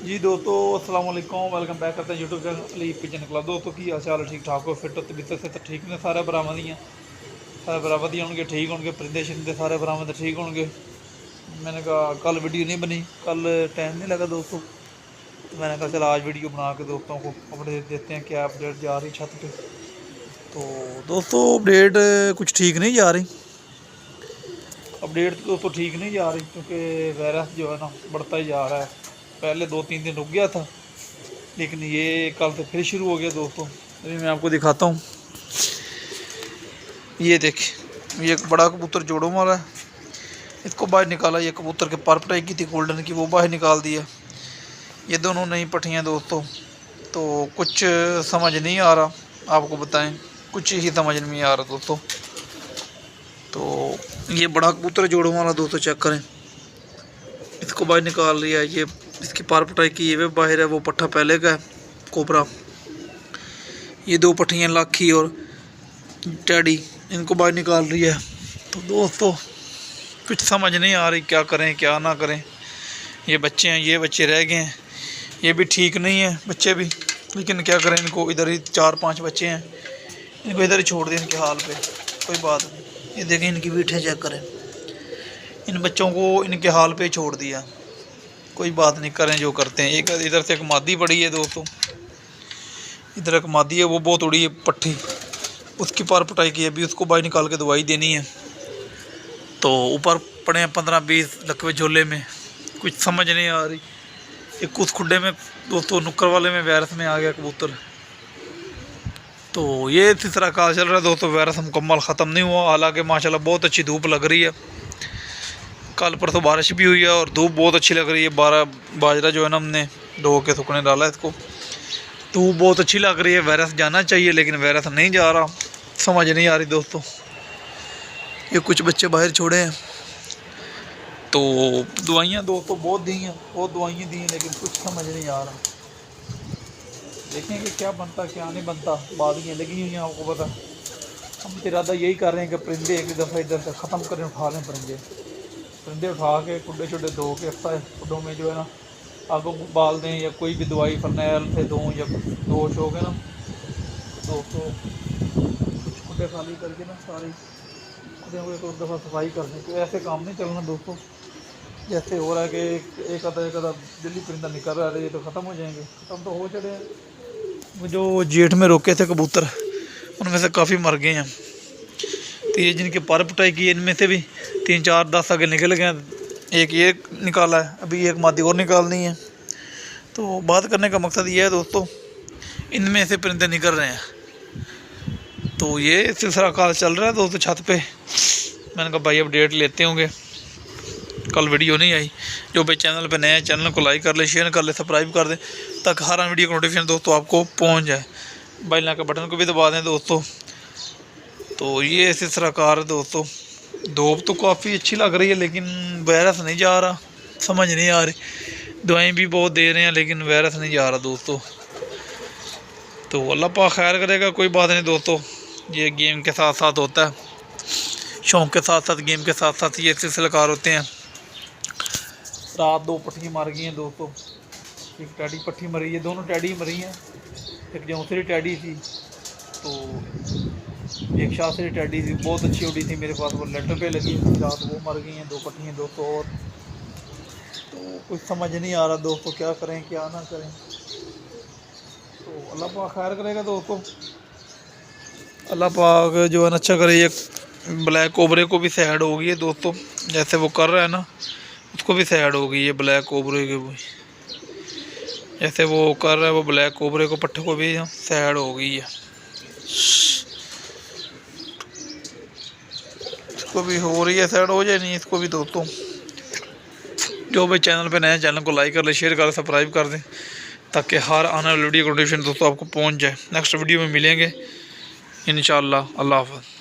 जी दोस्तों अस्सलाम वालेकुम, वेलकम बैक करते हैं YouTube channel Ali pigeon club. दोस्तों की हाल चाल ठीक ठाक हो, फिट हो, तबीयत से तो ठीक ने, सारे बराबर ही हैं, सारे बराबर ही होंगे, ठीक होंगे, परिंदे शिंदे सारे बराबर ठीक होंगे। मैंने कहा कल वीडियो नहीं बनी, कल टाइम नहीं लगा दोस्तों, तो मैंने कहा चला आज वीडियो बना के दोस्तों को अपडेट देते हैं क्या अपडेट जा रही छत पे। तो दोस्तों अपडेट कुछ ठीक नहीं जा रही, अपडेट तो दोस्तों ठीक नहीं जा रही, क्योंकि वायरस जो है ना बढ़ता ही जा रहा है। पहले 2-3 दिन रुक गया था, लेकिन ये कल से फिर शुरू हो गया दोस्तों। अभी मैं आपको दिखाता हूँ, ये देखिए, ये एक बड़ा कबूतर जोड़ों वाला है, इसको बाहर निकाला। ये कबूतर के पर पटाई की थी गोल्डन की, वो बाहर निकाल दिया। ये दोनों नई पट्टियाँ दोस्तों, तो कुछ समझ नहीं आ रहा, आपको बताएं कुछ ही समझ नहीं आ रहा दोस्तों। तो ये बड़ा कबूतर जोड़ों वाला दोस्तों चेक करें, इसको बाहर निकाल लिया। ये इसकी पार पटाई की, ये बाहर है, वो पट्ठा पहले का है कोबरा। ये दो पट्टियाँ लाखी और टैडी, इनको बाहर निकाल रही है। तो दोस्तों कुछ समझ नहीं आ रही क्या करें क्या ना करें। ये बच्चे हैं, ये बच्चे रह गए हैं, ये भी ठीक नहीं है बच्चे भी, लेकिन क्या करें, इनको इधर ही 4-5 बच्चे हैं, इनको इधर ही छोड़ दें इनके हाल पे, कोई बात नहीं। ये देखें इनकी बीठें चेक करें, इन बच्चों को इनके हाल पे छोड़ दिया, कोई बात नहीं, करें जो करते हैं। एक इधर से एक मादी पड़ी है दोस्तों, इधर एक मादी है, वो बहुत उड़ी है पट्टी, उसकी पार पटाई की है, अभी उसको बाहर निकाल के दवाई देनी है। तो ऊपर पड़े हैं 15-20 लकवे झोले में, कुछ समझ नहीं आ रही। एक उस खुड्डे में दोस्तों नुक्कर वाले में वायरस में आ गया कबूतर। तो ये तीसरा काल चल रहा है दोस्तों, वायरस मुकम्मल ख़त्म नहीं हुआ। हालांकि माशाल्लाह बहुत अच्छी धूप लग रही है, कल परसों बारिश भी हुई है और धूप बहुत अच्छी लग रही है। बाजरा जो है ना हमने धो के सुखने डाला है इसको, धूप बहुत अच्छी लग रही है। वायरस जाना चाहिए लेकिन वायरस नहीं जा रहा, समझ नहीं आ रही दोस्तों। ये कुछ बच्चे बाहर छोड़े हैं, तो दवाइयाँ दोस्तों बहुत दी हैं, बहुत दवाइयाँ दी हैं, लेकिन कुछ समझ नहीं आ रहा। देखेंगे क्या बनता क्या नहीं बनता, बादियाँ लगी हुई हैं, आपको पता। हम इरादा यही कर रहे हैं कि परिंदे एक दफ़ा इधर से ख़त्म करें, उठा लें परिंदे उठा के कुड्डे शुड्डे धो के कुड्डों में जो है ना आगो बाल दें, या कोई भी दवाई फरनैल से दूँ, या दोष हो गए ना दोस्तों, कुछ कुड्डे खाली करके ना सारी कुड्डे को एक दफ़ा सफाई कर दें। तो ऐसे काम नहीं चलना दोस्तों, जैसे हो रहा है कि एक आधा दिल्ली परिंदा निकल रहा है, ये तो ख़त्म हो जाएंगे, ख़त्म तो हो चले हैं। वो जो जेठ में रोके थे कबूतर, उनमें से काफ़ी मर गए हैं। तो ये जिनके पर पटाई की, इनमें से भी 3-4-10 आगे निकल गए, एक ये निकाला है, अभी एक मादी और निकालनी है। तो बात करने का मकसद ये है दोस्तों, इनमें से परिंदे निकल रहे हैं। तो ये सिलसिला काल चल रहा है दोस्तों छत पे। मैंने कहा भाई अपडेट लेते होंगे, कल वीडियो नहीं आई। जो भाई चैनल पे नए हैं, चैनल को लाइक कर ले, शेयर कर ले, सब्सक्राइब कर दें, ताकि हर वीडियो का नोटिफिकेशन दोस्तों आपको पहुँच जाए। बेल आइकन के बटन को भी दबा दें दोस्तों। तो ये सिलसिला कार है दोस्तों, धूप तो काफ़ी अच्छी लग रही है, लेकिन वायरस नहीं जा रहा, समझ नहीं आ रही। दवाएं भी बहुत दे रहे हैं, लेकिन वायरस नहीं जा रहा दोस्तों। तो अल्लाह पाक खैर करेगा, कोई बात नहीं दोस्तों। ये गेम के साथ साथ होता है, शौक़ के साथ साथ गेम के साथ साथ ये सिलसिला कार होते हैं। रात 2 पट्टियाँ मर गई हैं दोस्तों, एक टैडी पट्टी मरी है, दोनों टैडी मरी हैं। एक जौसरी टैडी थी, तो एक शासरी टैडी थी, बहुत अच्छी उड़ी थी मेरे पास, वो लेटर पे लगी थी रात, वो मर गई हैं 2 पट्टियाँ दोस्तों। और तो कुछ समझ नहीं आ रहा दोस्तों, क्या करें क्या ना करें। तो अल्लाह पाक खैर करेगा दोस्तों, अल्लाह पाक जो है ना अच्छा करे। ये ब्लैक कोबरे को भी सैड हो गई है दोस्तों, जैसे वो कर रहा है ना, उसको भी सैड हो गई है ब्लैक कोबरे के भी, जैसे वो कर रहा है वो ब्लैक कोबरे को पट्टे को भी सैड हो गई है, इसको भी हो रही है सैड, हो जाए नहीं इसको भी दोस्तों। जो भाई चैनल पे नए, चैनल को लाइक कर ले, शेयर कर ले, सब्सक्राइब कर दें, ताकि हर आने वाली वीडियो का नोटिफिकेशन दोस्तों आपको पहुंच जाए। नेक्स्ट वीडियो में मिलेंगे इंशाअल्लाह। अल्लाह हाफ़िज़।